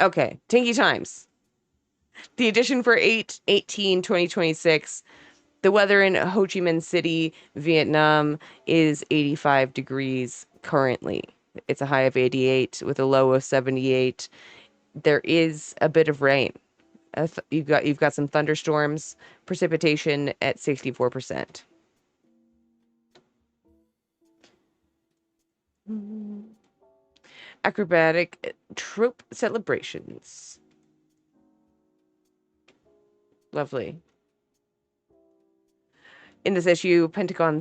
Okay, Tankie Times. The edition for 8/18/2026. The weather in Ho Chi Minh City, Vietnam is 85 degrees currently. It's a high of 88 with a low of 78. There is a bit of rain. You've got some thunderstorms, precipitation at 64%. Acrobatic troop celebrations. Lovely. In this issue, Pentagon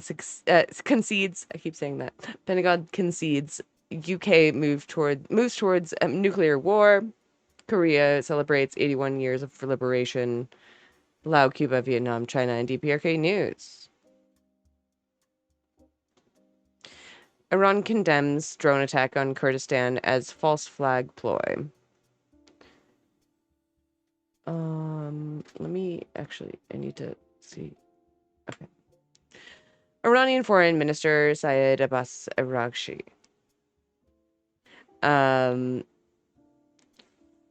concedes. I keep saying that. Pentagon concedes. UK moves towards nuclear war. Korea celebrates 81 years of liberation. Laos, Cuba, Vietnam, China, and DPRK news. Iran condemns drone attack on Kurdistan as false flag ploy. Let me actually, I need to see. Okay. Iranian Foreign Minister Syed Abbas Araghchi.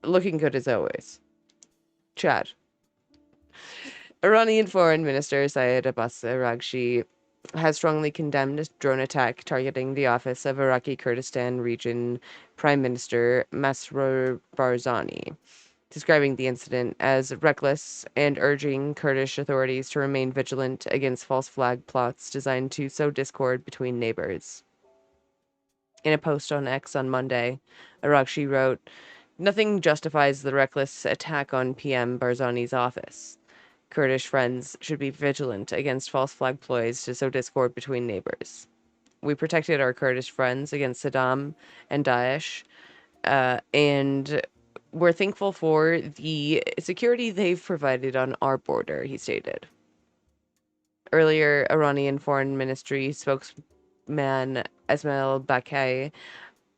Looking good as always. Chad. Iranian Foreign Minister Syed Abbas Araghchi has strongly condemned a drone attack targeting the office of Iraqi Kurdistan region Prime Minister Masroor Barzani, describing the incident as reckless and urging Kurdish authorities to remain vigilant against false flag plots designed to sow discord between neighbors. In a post on X on Monday, Araghchi wrote, "Nothing justifies the reckless attack on PM Barzani's office. Kurdish friends should be vigilant against false flag ploys to sow discord between neighbors. We protected our Kurdish friends against Saddam and Daesh, and we're thankful for the security they've provided on our border," he stated. Earlier, Iranian Foreign Ministry spokesman Esmail Bakai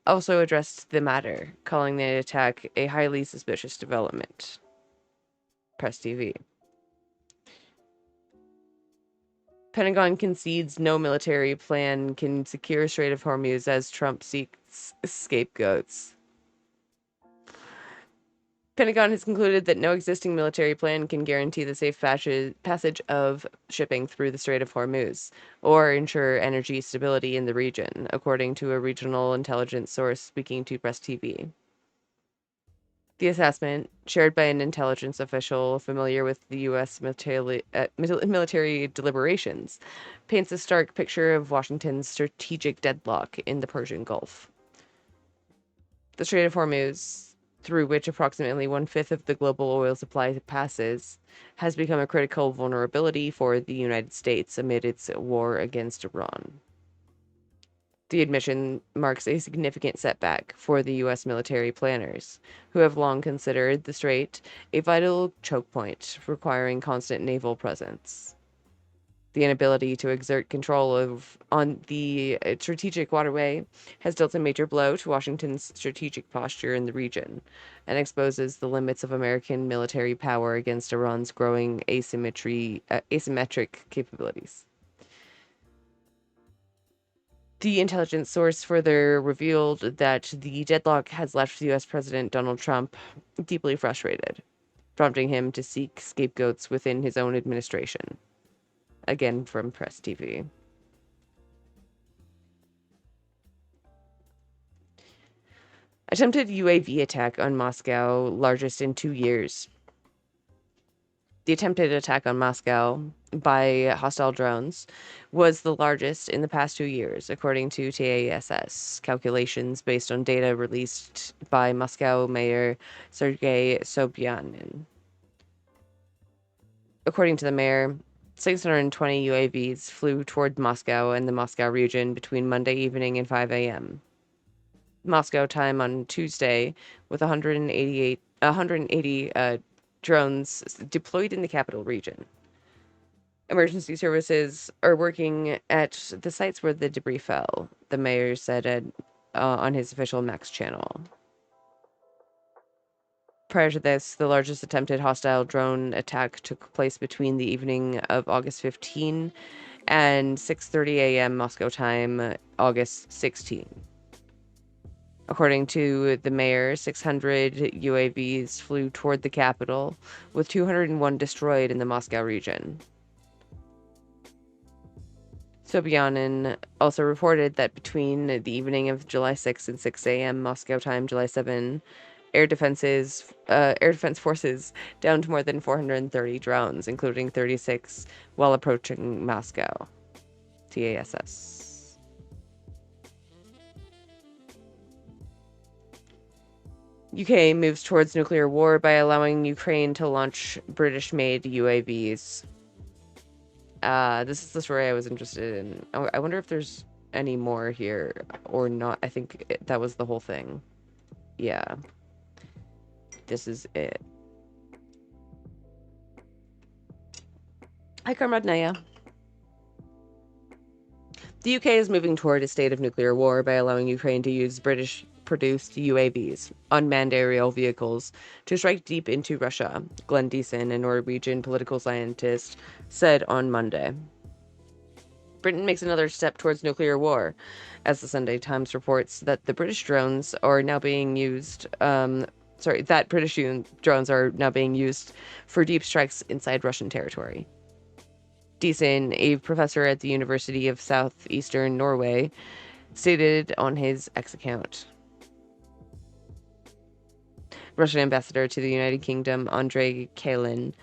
also addressed the matter, calling the attack a highly suspicious development. Press TV. Pentagon concedes no military plan can secure Strait of Hormuz as Trump seeks scapegoats. Pentagon has concluded that no existing military plan can guarantee the safe passage of shipping through the Strait of Hormuz or ensure energy stability in the region, according to a regional intelligence source speaking to Press TV. The assessment, shared by an intelligence official familiar with the U.S. military deliberations, paints a stark picture of Washington's strategic deadlock in the Persian Gulf. The Strait of Hormuz, through which approximately one-fifth of the global oil supply passes, has become a critical vulnerability for the United States amid its war against Iran. The admission marks a significant setback for the U.S. military planners, who have long considered the strait a vital choke point requiring constant naval presence. The inability to exert control on the strategic waterway has dealt a major blow to Washington's strategic posture in the region and exposes the limits of American military power against Iran's growing asymmetric capabilities. The intelligence source further revealed that the deadlock has left U.S. President Donald Trump deeply frustrated, prompting him to seek scapegoats within his own administration. Again from Press TV. Attempted UAV attack on Moscow, largest in 2 years. The attempted attack on Moscow by hostile drones was the largest in the past 2 years, according to TASS calculations based on data released by Moscow Mayor Sergei Sobyanin. According to the mayor, 620 UAVs flew toward Moscow and the Moscow region between Monday evening and 5 a.m. Moscow time on Tuesday, with 180 drones deployed in the capital region. Emergency services are working at the sites where the debris fell, the mayor said on his official Max channel. Prior to this, the largest attempted hostile drone attack took place between the evening of August 15 and 6:30 a.m. Moscow time, August 16. According to the mayor, 600 UAVs flew toward the capital, with 201 destroyed in the Moscow region. Sobyanin also reported that between the evening of July 6 and 6 a.m. Moscow time, July 7, air defense forces downed more than 430 drones, including 36 while approaching Moscow. TASS. UK moves towards nuclear war by allowing Ukraine to launch British-made UAVs. This is the story I was interested in. I wonder if there's any more here or not. I think that was the whole thing. Yeah. This is it. Hi, Comrade Naya. The UK is moving toward a state of nuclear war by allowing Ukraine to use British-produced UAVs, unmanned aerial vehicles, to strike deep into Russia, Glenn Deason, a Norwegian political scientist, said on Monday. Britain makes another step towards nuclear war, as the Sunday Times reports that the British drones are now being used. British drones are now being used for deep strikes inside Russian territory. Deason, a professor at the University of Southeastern Norway, stated on his X account. Russian ambassador to the United Kingdom, Andrei Kalin,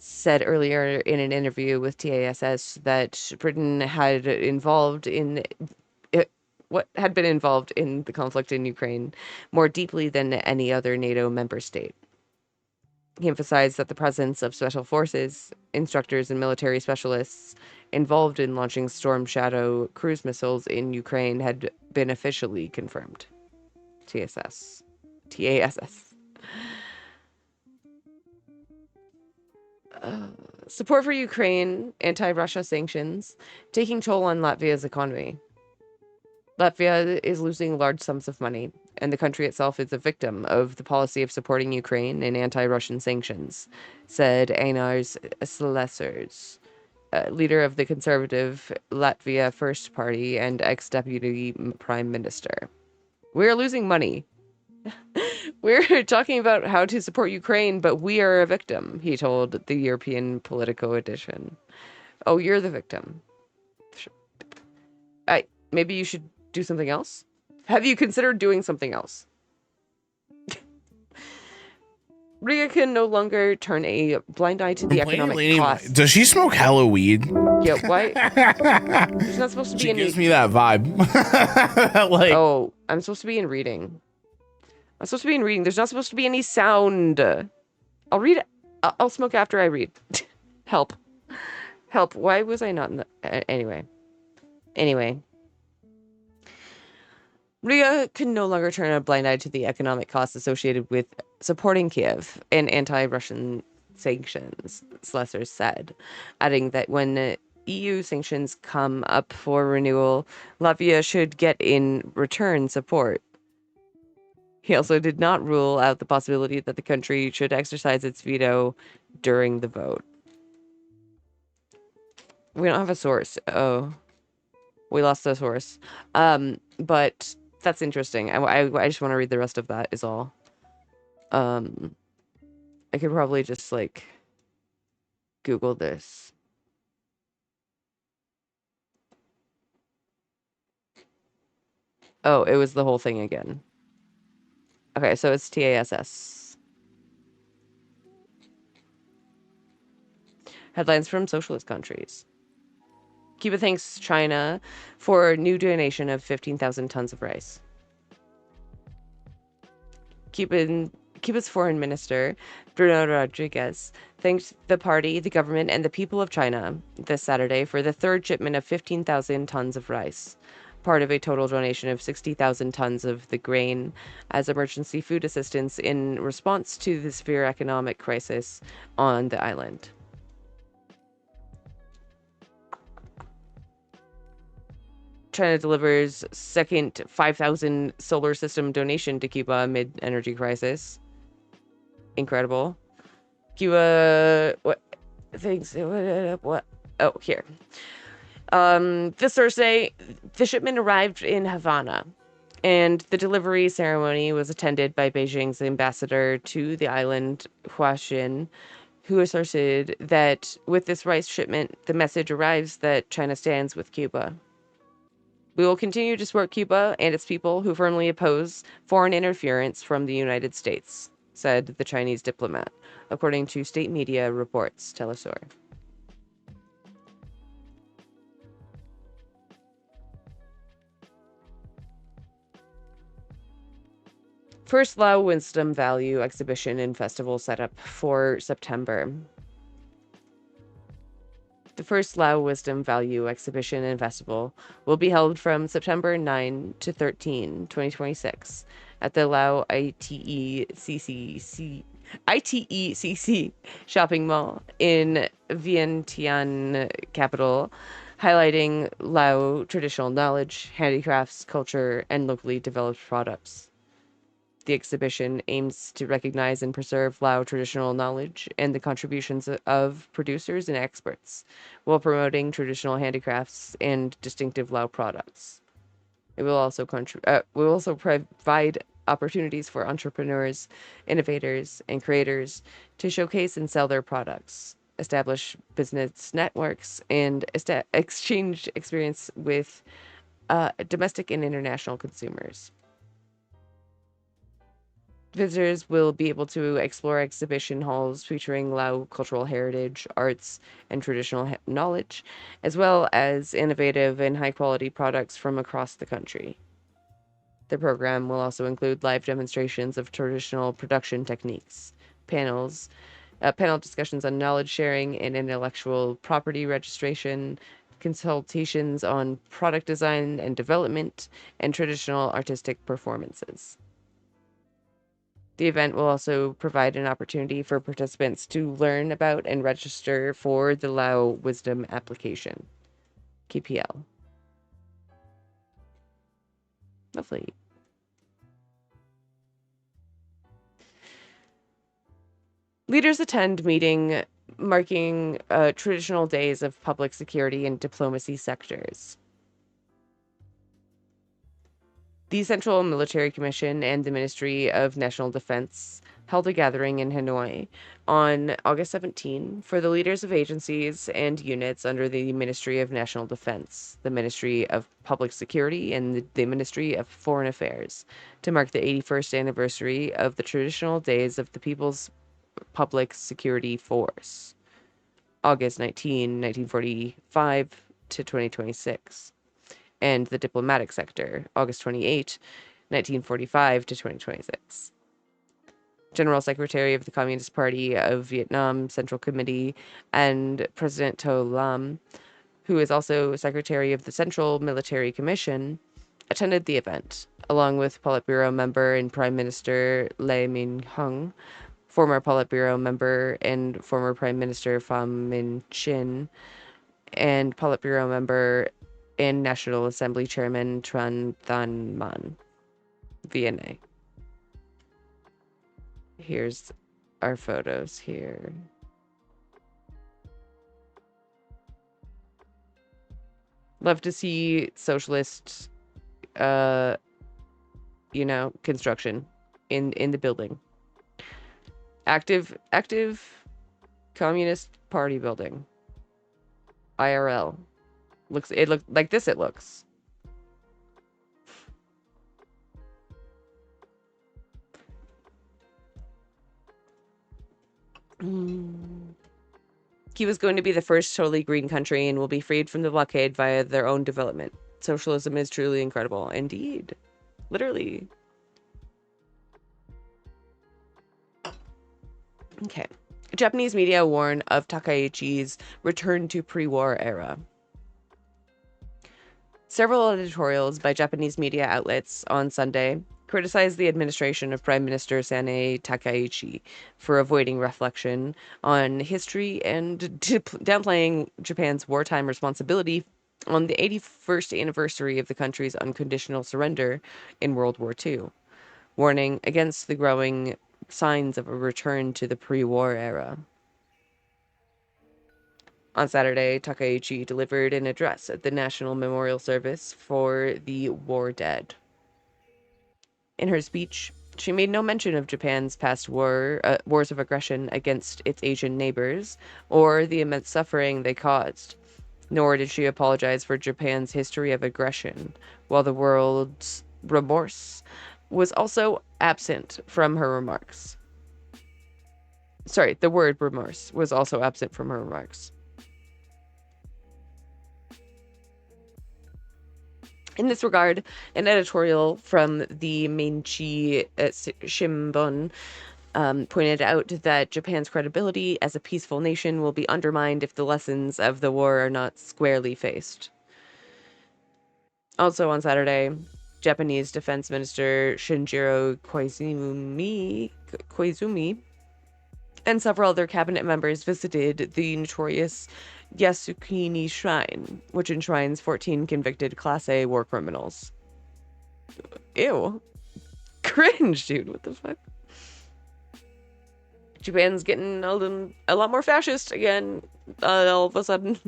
said earlier in an interview with TASS that Britain had been involved in the conflict in Ukraine more deeply than any other NATO member state. He emphasized that the presence of special forces, instructors, and military specialists involved in launching Storm Shadow cruise missiles in Ukraine had been officially confirmed. TASS. Support for Ukraine, anti-Russia sanctions, taking toll on Latvia's economy. Latvia is losing large sums of money, and the country itself is a victim of the policy of supporting Ukraine and anti-Russian sanctions, said Einars Slesers, leader of the conservative Latvia First Party and ex-deputy prime minister. We're losing money. We're talking about how to support Ukraine, but we are a victim, he told the European Politico edition. Oh, you're the victim. Maybe you should do something else? Have you considered doing something else? Riga can no longer turn a blind eye to the economic costs. Does she smoke hella weed? Yeah, why? There's not supposed to be any... She gives me that vibe. Like... Oh, I'm supposed to be in reading. There's not supposed to be any sound. I'll read. I'll smoke after I read. Help. Why was I not in the... Anyway. Riga can no longer turn a blind eye to the economic costs associated with supporting Kiev and anti-Russian sanctions, Slesser said, adding that when EU sanctions come up for renewal, Latvia should get in return support. He also did not rule out the possibility that the country should exercise its veto during the vote. We don't have a source. Oh, we lost the source. But that's interesting. I just want to read the rest of that is all. I could probably just like Google this. Oh, it was the whole thing again. Okay, so it's TASS. Headlines from socialist countries. Cuba thanks China for new donation of 15,000 tons of rice. Cuba's foreign minister, Bruno Rodriguez, thanked the party, the government, and the people of China this Saturday for the third shipment of 15,000 tons of rice, part of a total donation of 60,000 tons of the grain as emergency food assistance in response to the severe economic crisis on the island. China delivers second 5,000 solar system donation to Cuba amid energy crisis. Incredible. Cuba, what things? What? Oh, here. This Thursday, the shipment arrived in Havana, And the delivery ceremony was attended by Beijing's ambassador to the island, Huaxin, who asserted that with this rice shipment, the message arrives that China stands with Cuba. We will continue to support Cuba and its people who firmly oppose foreign interference from the United States, said the Chinese diplomat, according to state media reports, Telesur. First Lao Wisdom Value exhibition and festival set up for September. The first Lao Wisdom Value exhibition and festival will be held from September 9 to 13, 2026 at the Lao ITECC shopping mall in Vientiane capital, highlighting Lao traditional knowledge, handicrafts, culture, and locally developed products. The exhibition aims to recognize and preserve Lao traditional knowledge and the contributions of producers and experts, while promoting traditional handicrafts and distinctive Lao products. It will also provide opportunities for entrepreneurs, innovators, and creators to showcase and sell their products, establish business networks, and exchange experience with domestic and international consumers. Visitors will be able to explore exhibition halls featuring Lao cultural heritage, arts, and traditional knowledge, as well as innovative and high quality products from across the country. The program will also include live demonstrations of traditional production techniques, panel discussions on knowledge sharing and intellectual property registration, consultations on product design and development, and traditional artistic performances. The event will also provide an opportunity for participants to learn about and register for the Lao Wisdom application, KPL. Lovely. Leaders attend meeting marking traditional days of public security and diplomacy sectors. The Central Military Commission and the Ministry of National Defense held a gathering in Hanoi on August 17 for the leaders of agencies and units under the Ministry of National Defense, the Ministry of Public Security, and the Ministry of Foreign Affairs to mark the 81st anniversary of the traditional days of the People's Public Security Force, August 19, 1945 to 2026. And the diplomatic sector, August 28, 1945 to 2026. General Secretary of the Communist Party of Vietnam Central Committee and President To Lam, who is also Secretary of the Central Military Commission, attended the event, along with Politburo member and Prime Minister Lee Min-hung, former Politburo member and former Prime Minister Pham Minh Chinh, and Politburo member and National Assembly Chairman Tran Thanh Man, VNA. Here's our photos here. Love to see socialist, uh, construction in the building. Active Communist Party building. IRL. It looks like this. It looks. Cuba's going to be the first totally green country and will be freed from the blockade via their own development. Socialism is truly incredible. Indeed. Literally. Okay. Japanese media warn of Takaichi's return to pre-war era. Several editorials by Japanese media outlets on Sunday criticized the administration of Prime Minister Sanae Takaichi for avoiding reflection on history and downplaying Japan's wartime responsibility on the 81st anniversary of the country's unconditional surrender in World War II, warning against the growing signs of a return to the pre-war era. On Saturday, Takaichi delivered an address at the National Memorial Service for the War Dead. In her speech, she made no mention of Japan's past wars of aggression against its Asian neighbors or the immense suffering they caused. Nor did she apologize for Japan's history of aggression, while the world's remorse was also absent from her remarks. Sorry, the word remorse was also absent from her remarks. In this regard, an editorial from the Mainichi Shimbun pointed out that Japan's credibility as a peaceful nation will be undermined if the lessons of the war are not squarely faced. Also on Saturday, Japanese Defense Minister Shinjiro Koizumi and several other cabinet members visited the notorious Yasukuni Shrine, which enshrines 14 convicted Class A war criminals. Ew. Cringe, dude. What the fuck? Japan's getting a lot more fascist again, all of a sudden.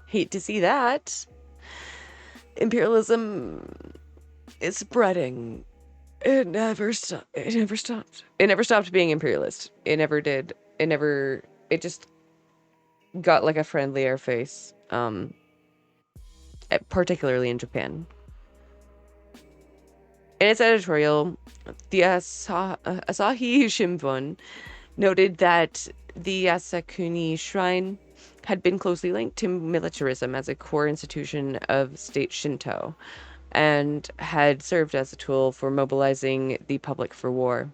Hate to see that. Imperialism is spreading. It never stopped. It never stopped. It never stopped being imperialist. It never did. It just got like a friendlier face. Particularly in Japan. In its editorial, the Asahi Shimbun noted that the Yasukuni Shrine had been closely linked to militarism as a core institution of state Shinto and had served as a tool for mobilizing the public for war.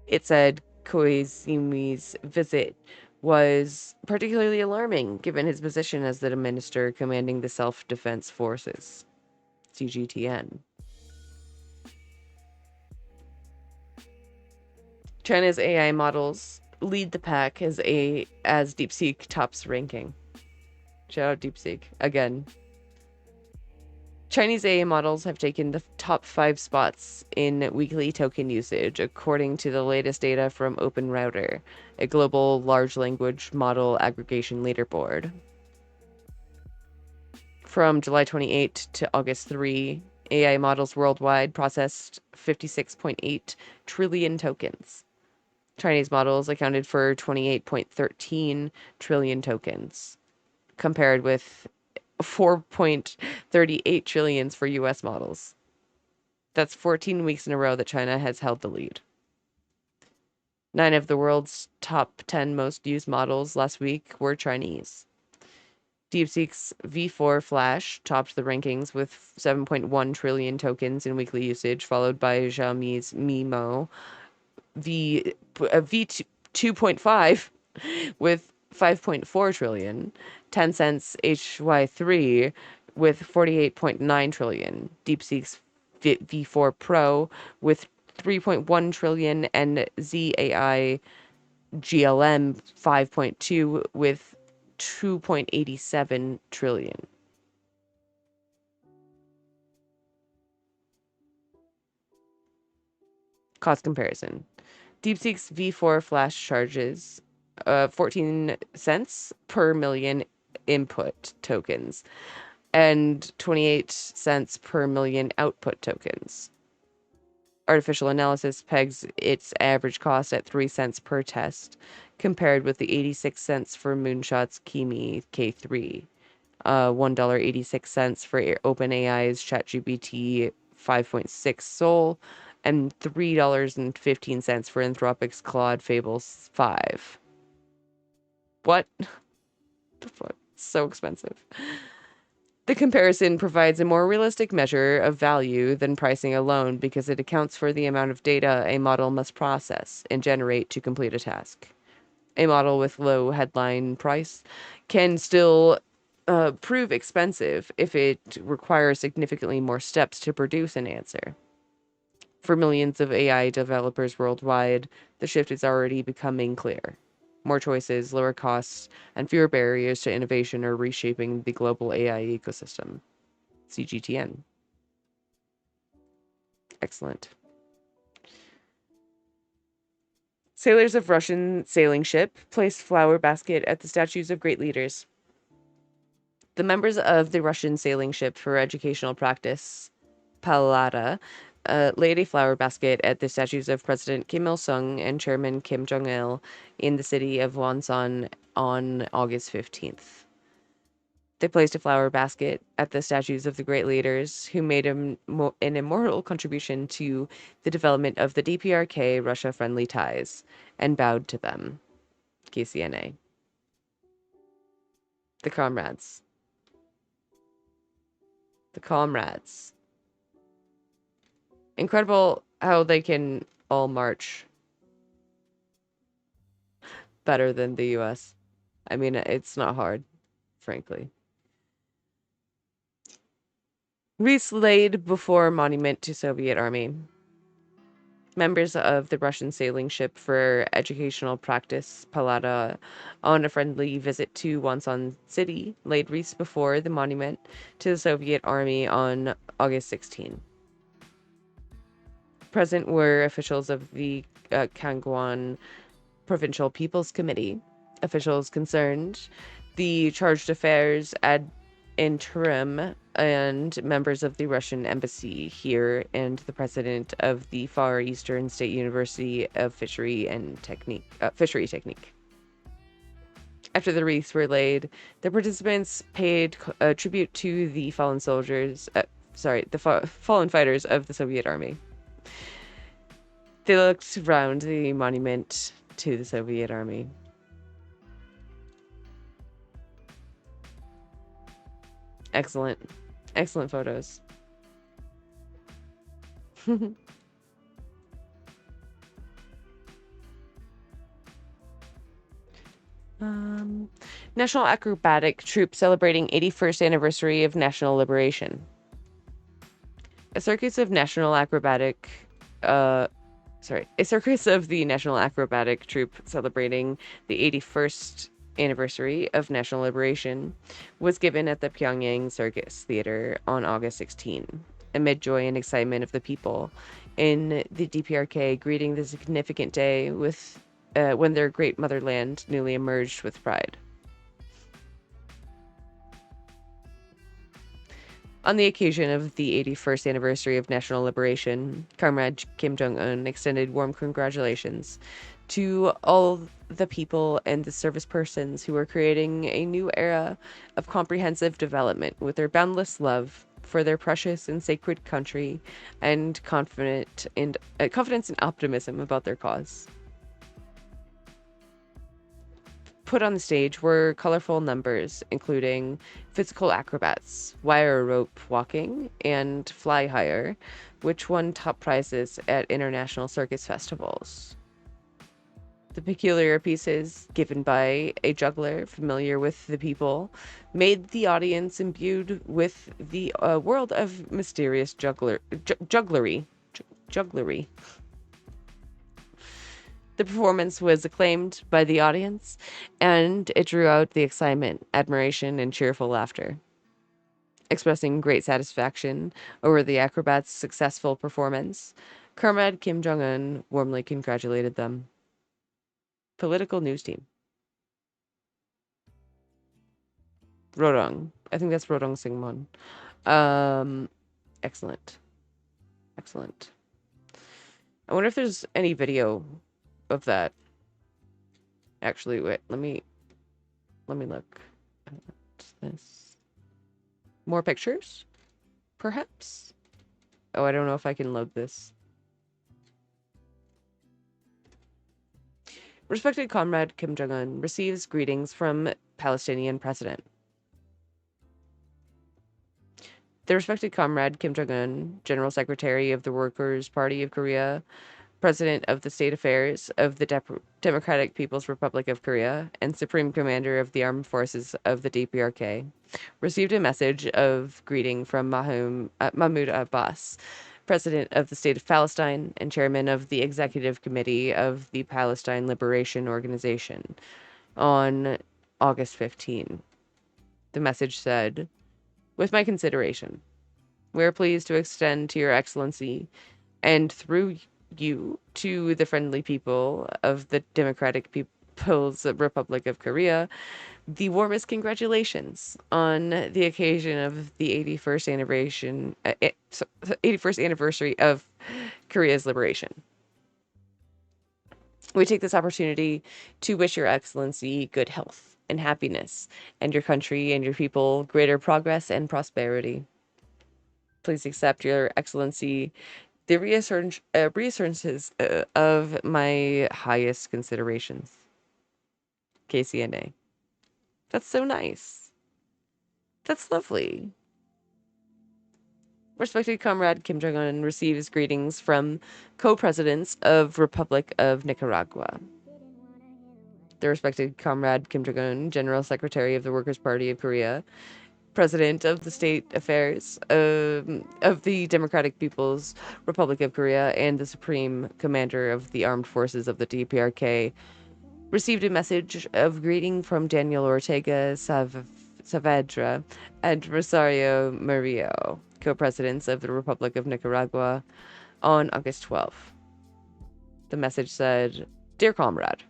It said Koizumi's visit was particularly alarming given his position as the minister commanding the Self-Defense Forces, CGTN. China's AI models lead the pack as DeepSeek tops ranking. Shout out DeepSeek again. Chinese AI models have taken the top 5 spots in weekly token usage, according to the latest data from OpenRouter, a global large language model aggregation leaderboard. From July 28 to August 3, AI models worldwide processed 56.8 trillion tokens. Chinese models accounted for 28.13 trillion tokens, compared with 4.38 trillions for US models. That's 14 weeks in a row that China has held the lead. 9 of the world's top 10 most used models last week were Chinese. DeepSeek's V4 Flash topped the rankings with 7.1 trillion tokens in weekly usage, followed by Xiaomi's Mimo V2.5 with 5.4 trillion, Tencent's HY3 with 48.9 trillion, DeepSeek's V4 Pro with 3.1 trillion, and ZAI GLM 5.2 with 2.87 trillion. Cost comparison. DeepSeek's V4 Flash charges 14 cents per million input tokens and 28 cents per million output tokens. Artificial analysis pegs its average cost at 3 cents per test, compared with the 86 cents for Moonshot's Kimi K3, $1.86 for OpenAI's ChatGPT 5.6 Sol, and $3.15 for Anthropic's Claude Fable 5. What? The fuck? So expensive. The comparison provides a more realistic measure of value than pricing alone because it accounts for the amount of data a model must process and generate to complete a task. A model with low headline price can still prove expensive if it requires significantly more steps to produce an answer. For millions of AI developers worldwide, the shift is already becoming clear. More choices, lower costs, and fewer barriers to innovation are reshaping the global AI ecosystem. CGTN. Excellent. Sailors of Russian sailing ship placed flower basket at the statues of great leaders. The members of the Russian sailing ship for educational practice, Pallada, laid a flower basket at the statues of President Kim Il-sung and Chairman Kim Jong-il in the city of Wonsan on August 15th. They placed a flower basket at the statues of the great leaders who made an immortal contribution to the development of the DPRK Russia-friendly ties and bowed to them. KCNA. The comrades. The comrades. Incredible how they can all march better than the US. I mean, it's not hard, frankly. Wreaths laid before monument to Soviet Army. Members of the Russian sailing ship for educational practice, Palada, on a friendly visit to Wonsan City, laid wreaths before the monument to the Soviet Army on August 16. Present were officials of the Kangwon Provincial People's Committee, officials concerned, the chargé d'affaires ad interim, and members of the Russian embassy here, and the president of the Far Eastern State University of Fishery Technique. After the wreaths were laid, the participants paid tribute to the fallen soldiers, fallen fighters of the Soviet Army. They looked round the monument to the Soviet Army. Excellent. Excellent photos. National Acrobatic Troupe celebrating 81st anniversary of national liberation. A circus of the National Acrobatic Troupe celebrating the 81st anniversary of national liberation was given at the Pyongyang Circus Theater on August 16, amid joy and excitement of the people in the DPRK greeting the significant day with when their great motherland newly emerged with pride. On the occasion of the 81st anniversary of national liberation, Comrade Kim Jong-un extended warm congratulations to all the people and the service persons who are creating a new era of comprehensive development with their boundless love for their precious and sacred country and confidence and optimism about their cause. Put on the stage were colorful numbers, including physical acrobats, wire rope walking, and fly higher, which won top prizes at international circus festivals. The peculiar pieces, given by a juggler familiar with the people, made the audience imbued with the world of mysterious jugglery. The performance was acclaimed by the audience, and it drew out the excitement, admiration, and cheerful laughter. Expressing great satisfaction over the acrobats' successful performance, Comrade Kim Jong-un warmly congratulated them. Political news team. Rodong. I think that's Rodong Singmon. Excellent. Excellent. I wonder if there's any video of that. Actually, wait, let me look at this. More pictures? Perhaps? Oh, I don't know if I can load this. Respected Comrade Kim Jong-un receives greetings from Palestinian President. The respected Comrade Kim Jong-un, General Secretary of the Workers' Party of Korea, President of the State Affairs of the Democratic People's Republic of Korea, and Supreme Commander of the Armed Forces of the DPRK, received a message of greeting from Mahmoud Abbas, President of the State of Palestine and Chairman of the Executive Committee of the Palestine Liberation Organization, on August 15. The message said, "With my consideration, we are pleased to extend to Your Excellency, and through you, to the friendly people of the Democratic People's Republic of Korea, The warmest congratulations on the occasion of the 81st anniversary of Korea's liberation. We take this opportunity to wish Your Excellency good health and happiness, and your country and your people greater progress and prosperity. Please accept, Your Excellency, the reassurances of my highest considerations. KCNA. That's so nice. That's lovely. Respected Comrade Kim Jong-un receives greetings from co-presidents of Republic of Nicaragua. The respected Comrade Kim Jong-un, General Secretary of the Workers' Party of Korea, President of the State Affairs of the Democratic People's Republic of Korea, and the Supreme Commander of the Armed Forces of the DPRK, received a message of greeting from Daniel Ortega Saavedra and Rosario Murillo, co-presidents of the Republic of Nicaragua, on August 12th. The message said, "Dear Comrade,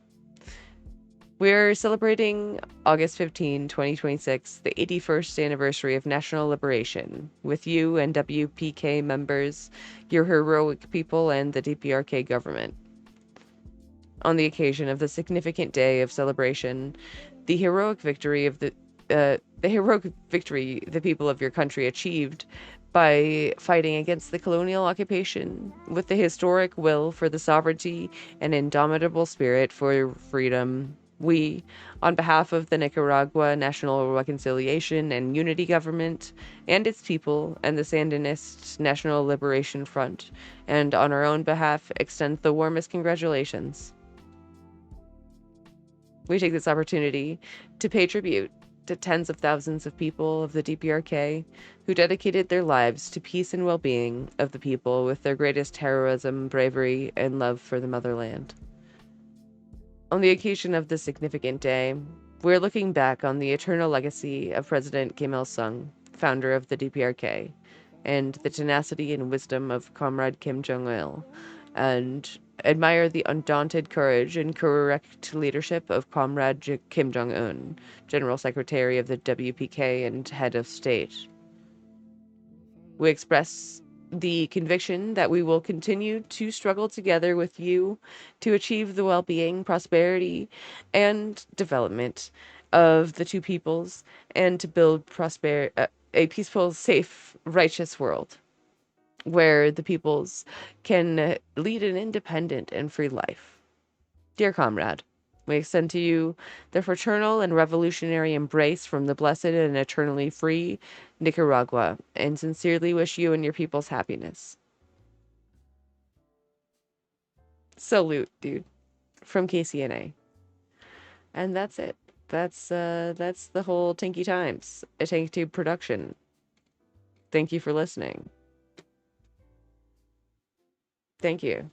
we're celebrating August 15, 2026, the 81st anniversary of national liberation, with you and WPK members, your heroic people, and the DPRK government. On the occasion of the significant day of celebration, the heroic victory the people of your country achieved by fighting against the colonial occupation with the historic will for the sovereignty and indomitable spirit for freedom. We, on behalf of the Nicaragua National Reconciliation and Unity Government and its people and the Sandinist National Liberation Front, and on our own behalf, extend the warmest congratulations. We take this opportunity to pay tribute to tens of thousands of people of the DPRK who dedicated their lives to peace and well-being of the people with their greatest heroism, bravery, and love for the motherland. On the occasion of this significant day, we're looking back on the eternal legacy of President Kim Il-sung, founder of the DPRK, and the tenacity and wisdom of Comrade Kim Jong-il, and admire the undaunted courage and correct leadership of Comrade Kim Jong-un, General Secretary of the WPK and Head of State. We express the conviction that we will continue to struggle together with you to achieve the well-being, prosperity, and development of the two peoples, and to build a peaceful, safe, righteous world where the peoples can lead an independent and free life. Dear comrade, we extend to you the fraternal and revolutionary embrace from the blessed and eternally free Nicaragua, and sincerely wish you and your people's happiness. Salute, dude, from KCNA. And that's it. That's the whole Tankie Times, a Tank Tube production. Thank you for listening. Thank you.